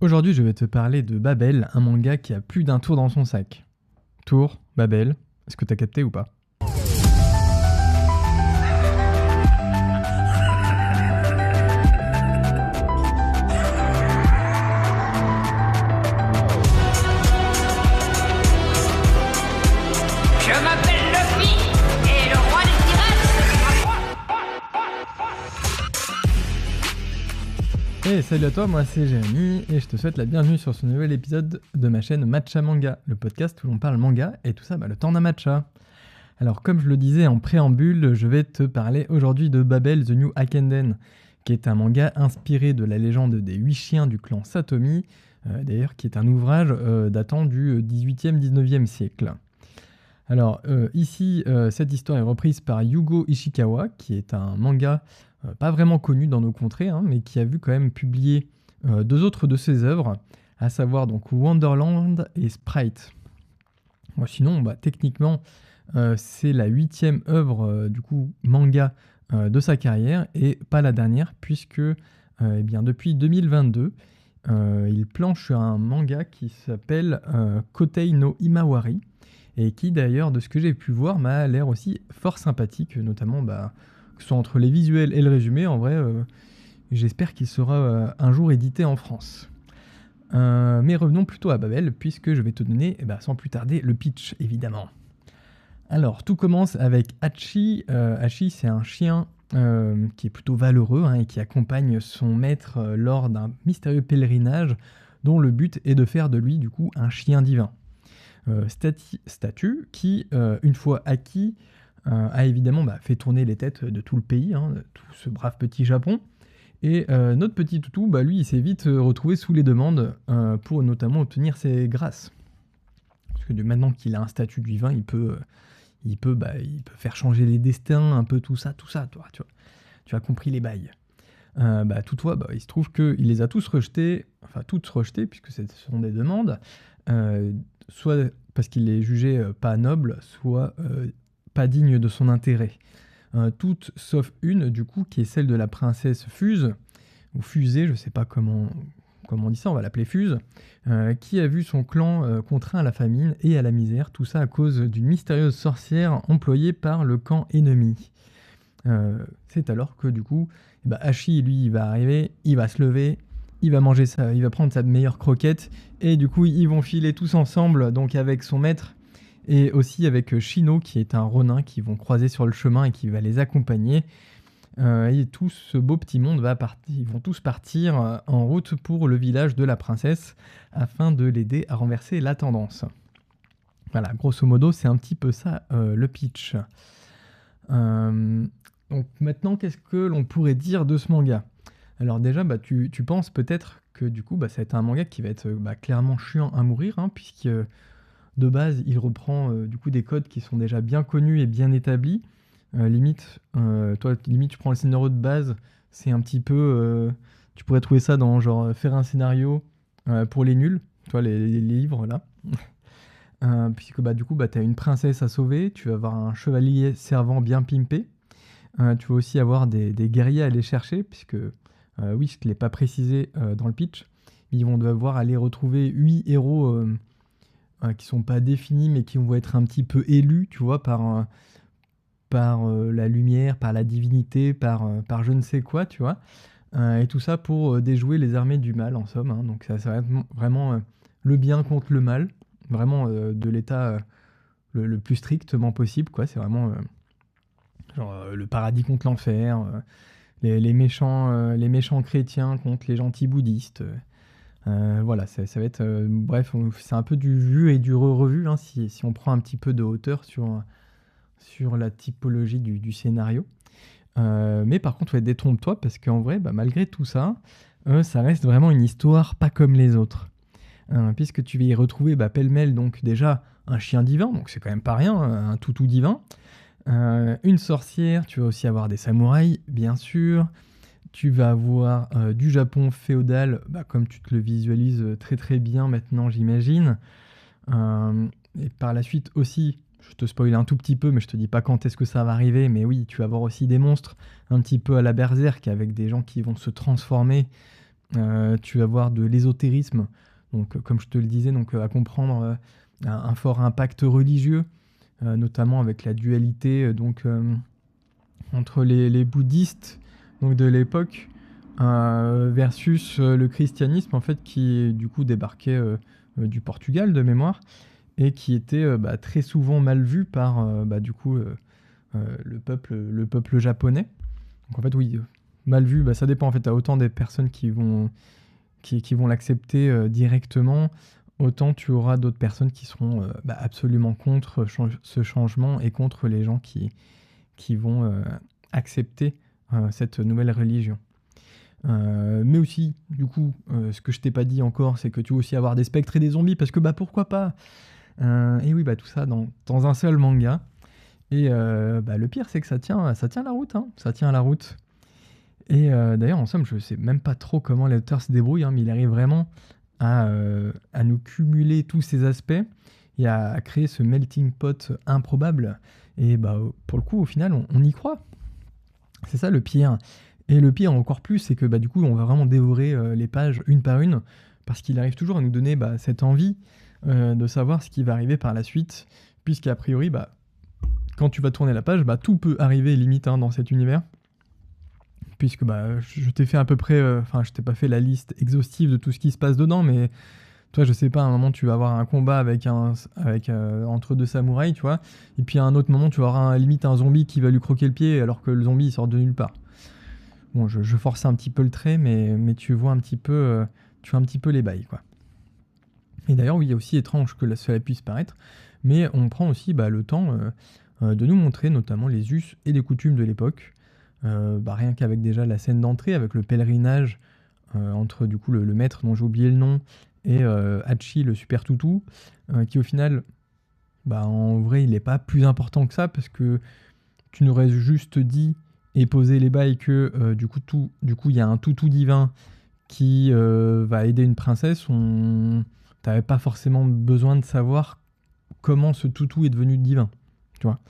Aujourd'hui, je vais te parler de Babel, un manga qui a plus d'un tour dans son sac. Tour, Babel, est-ce que t'as capté ou pas? Je m'appelle Luffy et le roi des pirates, Et salut à toi, moi c'est Jérémy et je te souhaite la bienvenue sur ce nouvel épisode de ma chaîne Matcha Manga, le podcast où l'on parle manga et tout ça le temps d'un matcha. Alors comme je le disais en préambule, je vais te parler aujourd'hui de Babel The New Akenden, qui est un manga inspiré de la légende des 8 chiens du clan Satomi, d'ailleurs qui est un ouvrage datant du 18e-19e siècle. Alors ici, cette histoire est reprise par Yugo Ishikawa, qui est un manga pas vraiment connu dans nos contrées, mais qui a vu quand même publier deux autres de ses œuvres, à savoir donc Wonderland et Sprite. Bon, sinon, techniquement, c'est la 8e œuvre du coup manga de sa carrière et pas la dernière, puisque bien, depuis 2022, il planche sur un manga qui s'appelle Kotei no Imawari, et qui d'ailleurs, de ce que j'ai pu voir, m'a l'air aussi fort sympathique, notamment que ce soit entre les visuels et le résumé. En vrai, j'espère qu'il sera un jour édité en France. Mais revenons plutôt à Babel, puisque je vais te donner, sans plus tarder, le pitch, évidemment. Alors, tout commence avec Hachi. Hachi, c'est un chien qui est plutôt valeureux et qui accompagne son maître lors d'un mystérieux pèlerinage dont le but est de faire de lui, du coup, un chien divin. Statut qui, une fois acquis, a évidemment fait tourner les têtes de tout le pays, de tout ce brave petit Japon. Et notre petit toutou, lui, il s'est vite retrouvé sous les demandes pour notamment obtenir ses grâces. Parce que maintenant qu'il a un statut divin, il peut faire changer les destins, un peu tout ça, toi, tu as compris les bails. Toutefois, il se trouve qu'il les a tous rejetés, toutes rejetées, puisque ce sont des demandes, soit parce qu'il les jugeait pas nobles, soit pas dignes de son intérêt. Toutes sauf une, du coup, qui est celle de la princesse Fuse, ou Fusée, je sais pas comment on dit ça, on va l'appeler Fuse, qui a vu son clan contraint à la famine et à la misère, tout ça à cause d'une mystérieuse sorcière employée par le camp ennemi. C'est alors que du coup, Hachi, lui, il va arriver, il va se lever, il va manger ça, il va prendre sa meilleure croquette, et du coup, ils vont filer tous ensemble, donc avec son maître, et aussi avec Shino, qui est un ronin, qui vont croiser sur le chemin et qui va les accompagner. Et tout ce beau petit monde ils vont tous partir en route pour le village de la princesse, afin de l'aider à renverser la tendance. Voilà, grosso modo, c'est un petit peu ça le pitch. Donc maintenant, qu'est-ce que l'on pourrait dire de ce manga? Alors déjà, tu penses peut-être que du coup, ça va être un manga qui va être clairement chiant à mourir, puisque de base, il reprend du coup des codes qui sont déjà bien connus et bien établis. Limite, tu prends le scénario de base, c'est un petit peu... tu pourrais trouver ça dans genre faire un scénario pour les nuls, toi les livres là. Puisque du coup, tu as une princesse à sauver, tu vas avoir un chevalier servant bien pimpé, tu vas aussi avoir des guerriers à aller chercher, puisque, oui, je ne te l'ai pas précisé dans le pitch, ils vont devoir aller retrouver 8 héros qui sont pas définis, mais qui vont être un petit peu élus, tu vois, par la lumière, par la divinité, par je ne sais quoi, tu vois. Et tout ça pour déjouer les armées du mal, en somme. Donc ça va être vraiment le bien contre le mal, vraiment de l'état le plus strictement possible, quoi. C'est vraiment le paradis contre l'enfer, les méchants chrétiens contre les gentils bouddhistes. Voilà, ça va être... bref, c'est un peu du vu et du revu, si on prend un petit peu de hauteur sur la typologie du scénario. Mais par contre, détrompe-toi, parce qu'en vrai, malgré tout ça, ça reste vraiment une histoire pas comme les autres. Puisque tu vas y retrouver pêle-mêle, donc déjà un chien divin, donc c'est quand même pas rien, un toutou divin, une sorcière, tu vas aussi avoir des samouraïs, bien sûr. Tu vas avoir du Japon féodal, comme tu te le visualises très très bien maintenant, j'imagine. Et par la suite aussi, je te spoil un tout petit peu, mais je te dis pas quand est-ce que ça va arriver, mais oui, tu vas avoir aussi des monstres un petit peu à la Berserk, avec des gens qui vont se transformer Tu vas avoir de l'ésotérisme, donc comme je te le disais, donc à comprendre un fort impact religieux, notamment avec la dualité entre les bouddhistes donc de l'époque versus le christianisme en fait qui du coup débarquait du Portugal de mémoire et qui était très souvent mal vu par du coup le peuple japonais. Donc en fait oui, mal vu, ça dépend en fait, tu as autant des personnes qui vont l'accepter directement, autant tu auras d'autres personnes qui seront absolument contre ce changement et contre les gens qui vont accepter cette nouvelle religion. Mais aussi, du coup, ce que je t'ai pas dit encore, c'est que tu vas aussi avoir des spectres et des zombies, parce que pourquoi pas. Et oui, tout ça dans un seul manga. Et le pire, c'est que ça tient la route, hein. Ça tient la route. Et d'ailleurs, en somme, je sais même pas trop comment l'auteur se débrouille, hein, mais il arrive vraiment à nous cumuler tous ces aspects et à créer ce melting pot improbable. Et pour le coup, au final, on y croit. C'est ça le pire. Et le pire encore plus, c'est que du coup, on va vraiment dévorer les pages une par une, parce qu'il arrive toujours à nous donner cette envie de savoir ce qui va arriver par la suite, puisqu'a priori, quand tu vas tourner la page, tout peut arriver limite dans cet univers. Puisque je t'ai fait à peu près, je t'ai pas fait la liste exhaustive de tout ce qui se passe dedans, mais toi, je sais pas, à un moment, tu vas avoir un combat entre deux samouraïs, tu vois, et puis à un autre moment, tu vas avoir limite un zombie qui va lui croquer le pied, alors que le zombie, il sort de nulle part. Bon, je force un petit peu le trait, mais tu vois un petit peu, les bails, quoi. Et d'ailleurs, oui, il y a aussi étrange que cela puisse paraître, mais on prend aussi le temps de nous montrer notamment les us et les coutumes de l'époque. Rien qu'avec déjà la scène d'entrée, avec le pèlerinage entre du coup le maître dont j'ai oublié le nom et Hachi le super toutou, qui au final, en vrai, il n'est pas plus important que ça, parce que tu nous aurais juste dit et posé les bails que du coup il y a un toutou divin qui va aider une princesse. T'avais pas forcément besoin de savoir comment ce toutou est devenu divin, tu vois.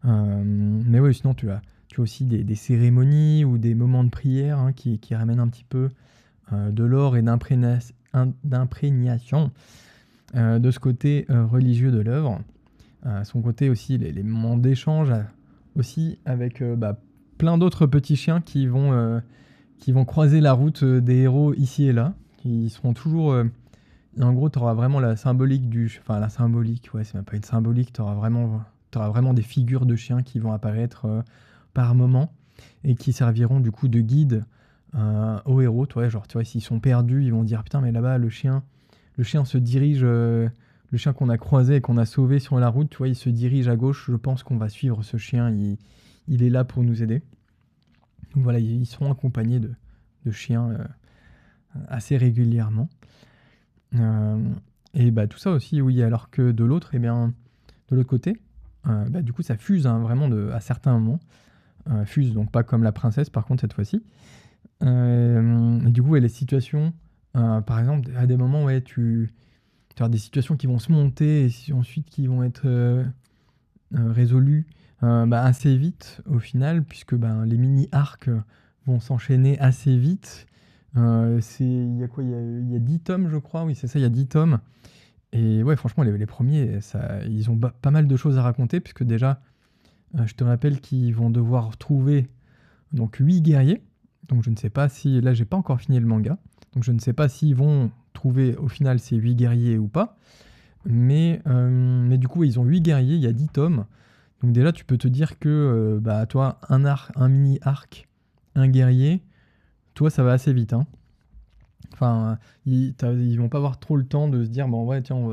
Mais oui, sinon tu as aussi des cérémonies ou des moments de prière qui ramènent un petit peu de l'or et d'imprégnation de ce côté religieux de l'œuvre. Son côté aussi, les moments d'échange aussi avec plein d'autres petits chiens qui vont croiser la route des héros ici et là. Ils seront toujours... en gros, tu auras vraiment la symbolique la symbolique, ouais, c'est même pas une symbolique, tu auras vraiment des figures de chiens qui vont apparaître par moment et qui serviront du coup de guide aux héros. Toi, genre, tu vois, s'ils sont perdus, ils vont dire putain, mais là-bas, le chien se dirige, le chien qu'on a croisé et qu'on a sauvé sur la route, tu vois, il se dirige à gauche. Je pense qu'on va suivre ce chien, il est là pour nous aider. Donc voilà, ils seront accompagnés de chiens assez régulièrement. Et tout ça aussi, oui, alors que de l'autre côté, du coup, ça fuse vraiment à certains moments. Fuse, donc pas comme la princesse, par contre, cette fois-ci. Et du coup, les situations, par exemple, à des moments, ouais, tu as des situations qui vont se monter et ensuite qui vont être résolues assez vite, au final, puisque les mini-arcs vont s'enchaîner assez vite. Il y a quoi, il y a 10 tomes, je crois. Oui, c'est ça, il y a 10 tomes. Et ouais, franchement, les premiers, ils ont pas mal de choses à raconter, puisque déjà, je te rappelle qu'ils vont devoir trouver donc 8 guerriers. Donc je ne sais pas si... Là, j'ai pas encore fini le manga. Donc je ne sais pas s'ils vont trouver au final ces 8 guerriers ou pas. Mais du coup, ils ont 8 guerriers, il y a 10 tomes. Donc déjà, tu peux te dire que toi, un mini-arc, un guerrier, toi, ça va assez vite, hein. Enfin, ils vont pas avoir trop le temps de se dire, ouais, tiens, on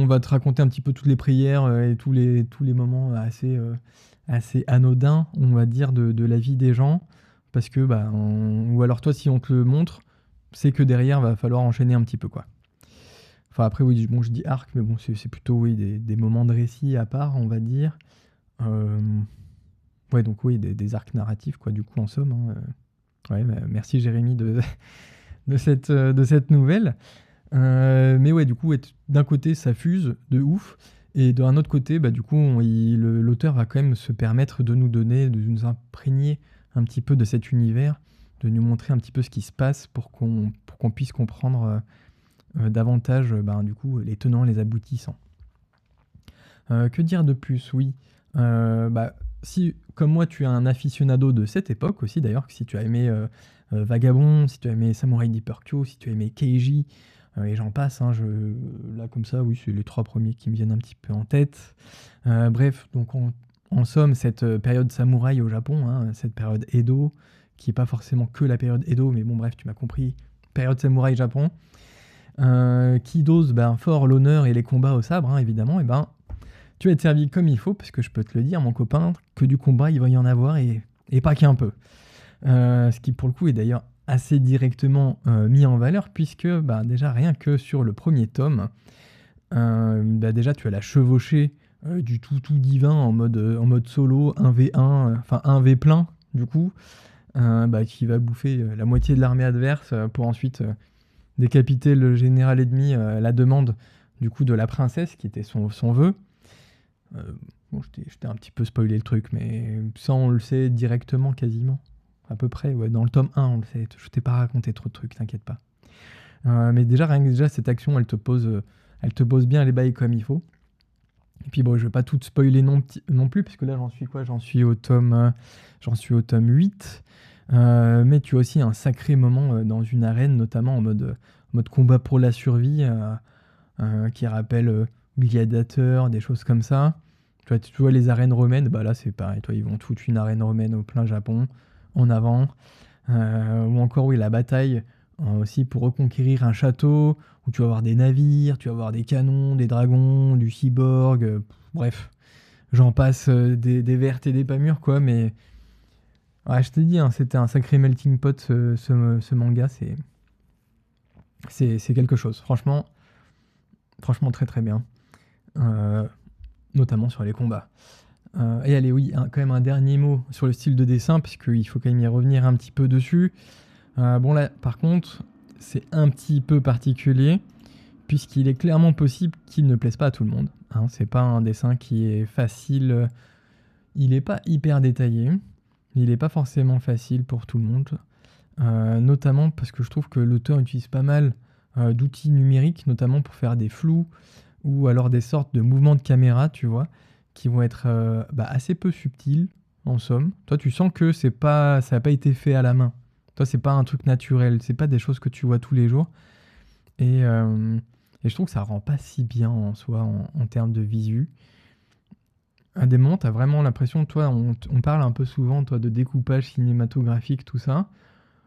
va te raconter un petit peu toutes les prières et tous les moments assez anodins, on va dire, de la vie des gens. Parce que, ou alors toi, si on te le montre, c'est que derrière, va falloir enchaîner un petit peu, quoi. Enfin, après, oui, je dis arc, mais bon, c'est plutôt, oui, des moments de récit à part, on va dire. Ouais, donc oui, des arcs narratifs, quoi, du coup, en somme. Hein, ouais, merci Jérémy de cette nouvelle. Mais ouais, du coup, d'un côté, ça fuse de ouf. Et d'un autre côté, du coup, l'auteur va quand même se permettre de nous imprégner un petit peu de cet univers. de nous montrer un petit peu ce qui se passe pour qu'on puisse comprendre davantage du coup, les tenants, les aboutissants. Que dire de plus? Oui. Si, comme moi, tu es un aficionado de cette époque aussi, d'ailleurs, si tu as aimé Vagabond, si tu as aimé Samurai Deeper Kyo, si tu as aimé Keiji, et j'en passe, hein, là, comme ça, oui, c'est les 3 premiers qui me viennent un petit peu en tête. Bref, donc en somme, cette période samouraï au Japon, hein, cette période Edo, qui n'est pas forcément que la période Edo, mais bon, bref, tu m'as compris, période samouraï Japon, qui dose fort l'honneur et les combats au sabre, hein, évidemment, et tu vas être servi comme il faut, parce que je peux te le dire, mon copain, que du combat, il va y en avoir, et pas qu'un peu. Ce qui, pour le coup, est d'ailleurs assez directement mis en valeur, puisque déjà, rien que sur le premier tome, déjà, tu as la chevauchée du tout divin en mode solo, 1v1, enfin 1v plein, du coup, qui va bouffer la moitié de l'armée adverse pour ensuite décapiter le général ennemi à la demande du coup de la princesse, qui était son vœu. Je t'ai un petit peu spoilé le truc, mais ça, on le sait directement quasiment. À peu près, ouais. Dans le tome 1, on le sait. Je t'ai pas raconté trop de trucs, t'inquiète pas. Mais déjà, rien que déjà, cette action, elle te pose bien les bails comme il faut. Et puis bon, je vais pas tout spoiler non plus, parce que là, j'en suis au tome 8. Mais tu as aussi un sacré moment dans une arène, notamment en mode combat pour la survie, qui rappelle Gladiateur, des choses comme ça. Tu vois les arènes romaines, là c'est pareil, ils vont toute une arène romaine au plein Japon, en avant. Ou encore, oui, la bataille aussi pour reconquérir un château, où tu vas avoir des navires, tu vas avoir des canons, des dragons, du cyborg, bref, j'en passe des vertes et des pas mûres, quoi, mais ouais, je t'ai dit, hein, c'était un sacré melting pot, ce manga, c'est quelque chose, franchement très très bien, notamment sur les combats. Et allez, oui, quand même un dernier mot sur le style de dessin, parce qu'il faut quand même y revenir un petit peu dessus. Bon là, par contre, c'est un petit peu particulier, puisqu'il est clairement possible qu'il ne plaise pas à tout le monde. Hein. C'est pas un dessin qui est facile, il n'est pas hyper détaillé, il n'est pas forcément facile pour tout le monde, notamment parce que je trouve que l'auteur utilise pas mal d'outils numériques, notamment pour faire des flous, ou alors des sortes de mouvements de caméra, tu vois, qui vont être assez peu subtils, en somme. Toi, tu sens que ça n'a pas été fait à la main. Toi, c'est pas un truc naturel, c'est pas des choses que tu vois tous les jours. Et je trouve que ça rend pas si bien en soi, en termes de visu. À des moments, tu as vraiment l'impression, toi, on parle un peu souvent, toi, de découpage cinématographique, tout ça.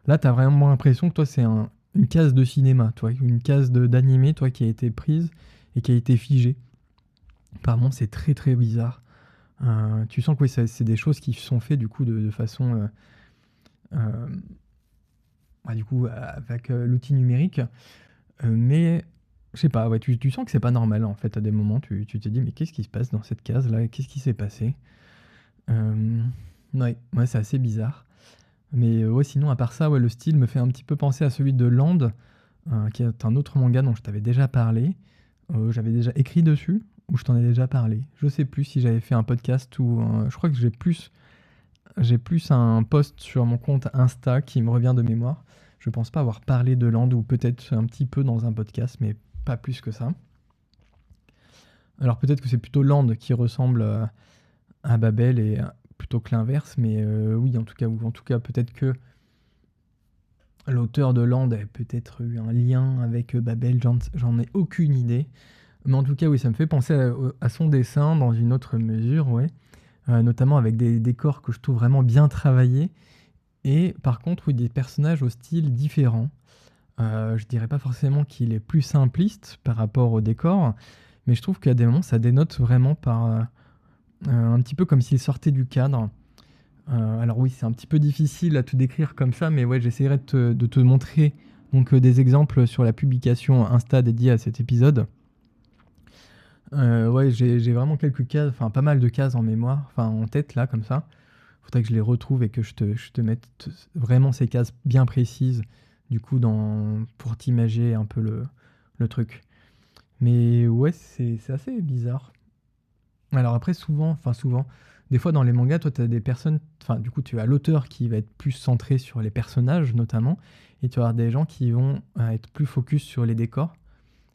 Là, tu as vraiment l'impression que toi, c'est une case de cinéma, toi, une case d'animé, toi, qui a été prise et qui a été figée. Apparemment, c'est très très bizarre. Tu sens que oui, c'est des choses qui sont faites du coup de façon du coup avec l'outil numérique, mais je sais pas, ouais, tu sens que c'est pas normal en fait. À des moments, tu te dis mais qu'est-ce qui se passe dans cette case là, qu'est-ce qui s'est passé? Ouais, c'est assez bizarre. Mais ouais, sinon à part ça, ouais, le style me fait un petit peu penser à celui de Land, qui est un autre manga dont je t'avais déjà parlé. J'avais déjà écrit dessus, ou je t'en ai déjà parlé. Je sais plus si j'avais fait un podcast ou je crois que j'ai plus un post sur mon compte Insta qui me revient de mémoire. Je pense pas avoir parlé de Land, ou peut-être un petit peu dans un podcast, mais pas plus que ça. Alors peut-être que c'est plutôt Land qui ressemble à Babel et plutôt que l'inverse, mais oui, en tout cas peut-être que l'auteur de Land a peut-être eu un lien avec Babel, j'en ai aucune idée. Mais en tout cas, oui, ça me fait penser à son dessin dans une autre mesure, ouais. Notamment avec des décors que je trouve vraiment bien travaillés. Et par contre, oui, des personnages au style différent. Je dirais pas forcément qu'il est plus simpliste par rapport au décor, mais je trouve qu'à des moments, ça dénote vraiment par un petit peu comme s'il sortait du cadre. Alors oui, c'est un petit peu difficile à te décrire comme ça, mais ouais, j'essaierai de te montrer donc, des exemples sur la publication Insta dédiée à cet épisode. Ouais, j'ai vraiment quelques cases, enfin pas mal de cases en mémoire, enfin en tête là, comme ça. Faudrait que je les retrouve et que je te mette vraiment ces cases bien précises, du coup, pour t'imager un peu le truc. Mais ouais, c'est assez bizarre. Alors après, souvent, des fois dans les mangas, toi, tu as des personnes, enfin, du coup, tu as l'auteur qui va être plus centré sur les personnages notamment, et tu vas avoir des gens qui vont être plus focus sur les décors.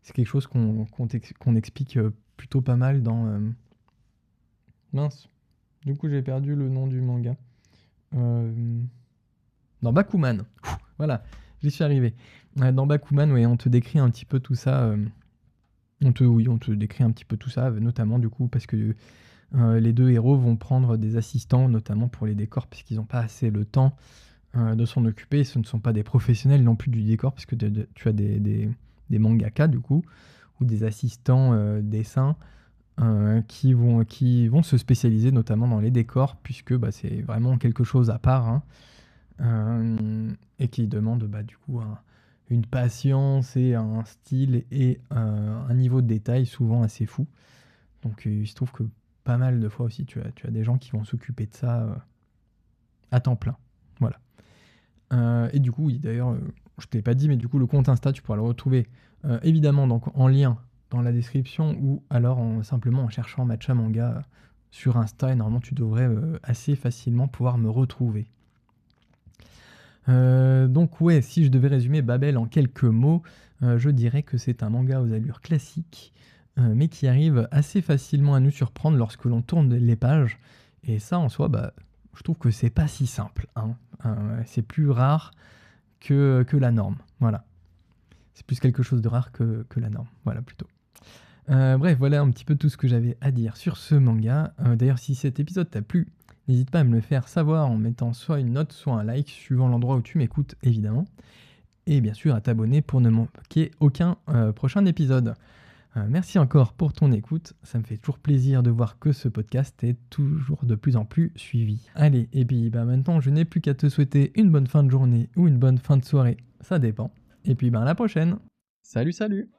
C'est quelque chose qu'on explique plutôt pas mal dans... Mince, du coup, j'ai perdu le nom du manga. Dans Bakuman. Voilà, j'y suis arrivé. Dans Bakuman, ouais, on te décrit un petit peu tout ça. On te décrit un petit peu tout ça, notamment du coup parce que les deux héros vont prendre des assistants, notamment pour les décors, parce qu'ils n'ont pas assez le temps de s'en occuper. Ce ne sont pas des professionnels non plus du décor, parce que tu as des mangaka du coup, ou des assistants dessins qui vont se spécialiser notamment dans les décors, puisque bah, c'est vraiment quelque chose à part, hein, et qui demande bah, du coup une patience et un style et un niveau de détail souvent assez fou. Donc il se trouve que pas mal de fois aussi tu as des gens qui vont s'occuper de ça à temps plein. Voilà. Et du coup, oui, d'ailleurs, je te l'ai pas dit, mais du coup le compte Insta, tu pourras le retrouver évidemment donc, en lien dans la description, ou alors simplement en cherchant Matcha Manga sur Insta, et normalement tu devrais assez facilement pouvoir me retrouver. Donc ouais, si je devais résumer Babel en quelques mots, je dirais que c'est un manga aux allures classiques, mais qui arrive assez facilement à nous surprendre lorsque l'on tourne les pages. Et ça, en soi, bah, je trouve que c'est pas si simple, hein. C'est plus rare que la norme. Voilà. C'est plus quelque chose de rare que la norme. Voilà, plutôt. Bref, voilà un petit peu tout ce que j'avais à dire sur ce manga. D'ailleurs, si cet épisode t'a plu, n'hésite pas à me le faire savoir en mettant soit une note, soit un like, suivant l'endroit où tu m'écoutes, évidemment. Et bien sûr, à t'abonner pour ne manquer aucun prochain épisode. Merci encore pour ton écoute. Ça me fait toujours plaisir de voir que ce podcast est toujours de plus en plus suivi. Allez, et puis bah, maintenant, je n'ai plus qu'à te souhaiter une bonne fin de journée ou une bonne fin de soirée. Ça dépend. Et puis à la prochaine. Salut, salut!